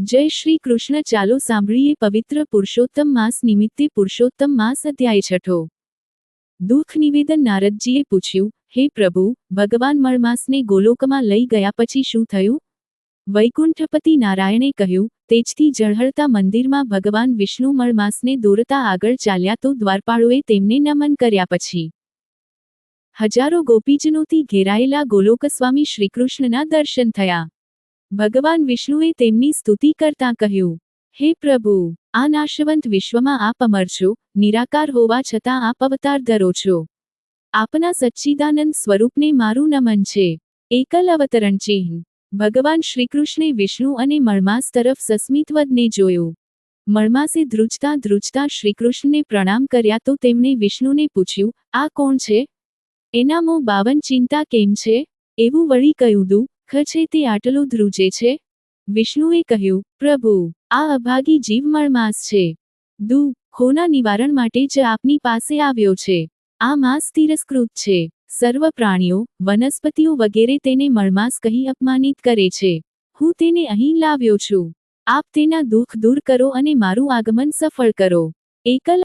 જય શ્રી કૃષ્ણ. ચાલો સાંભળીએ પવિત્ર પુરુષોત્તમ માસ નિમિત્તે પુરુષોત્તમ માસ અધ્યાય છઠ્ઠો. દુઃખ નિવેદન. નારદજીએ પૂછ્યું, હે પ્રભુ, ભગવાન મળમાસને ગોલોકમાં લઈ ગયા પછી શું થયું? વૈકુંઠપતિ નારાયણે કહ્યું, તેજથી ઝળહળતા મંદિરમાં ભગવાન વિષ્ણુ મળમાસને દોરતા આગળ ચાલ્યા તો દ્વારપાળોએ તેમને નમન કર્યા પછી હજારો ગોપીજનોથી ઘેરાયેલા ગોલોકસ્વામી શ્રીકૃષ્ણના દર્શન થયા. ભગવાન વિષ્ણુએ તેમની સ્તુતિ કરતાં કહ્યું, હે પ્રભુ, આ નાશવંત વિશ્વમાં આપ અમર છો, નિરાકાર હોવા છતાં આપ અવતાર ધરો છો. આપના સચ્ચિદાનંદ સ્વરૂપને મારું નમન છે. એકલ અવતરણ ચિહ્ન. ભગવાન શ્રીકૃષ્ણે વિષ્ણુ અને મળમાસ તરફ સસ્મિત વદને જોયું. મળમાસે ધ્રુજતા શ્રીકૃષ્ણને પ્રણામ કર્યા તો તેમણે વિષ્ણુને પૂછ્યું, આ કોણ છે? એના મોં બાવન ચિંતા કેમ છે? એવું વળી કયું દુઃખ છે તે આટલો ધ્રુજે છે? વિષ્ણુએ કહ્યું, પ્રભુ, આ અભાગી જીવ મળમાસ છે. દુઃખોના નિવારણ માટે જ આપની પાસે આવ્યો છે. આ માસ તિરસ્કૃત છે. સર્વ પ્રાણીઓ, વનસ્પતિઓ વગેરે તેને મળમાસ કહી અપમાનિત કરે છે. હું તેને અહીં લાવ્યો છું. આપ તેના દુઃખ દૂર કરો અને મારું આગમન સફળ કરો. એકલ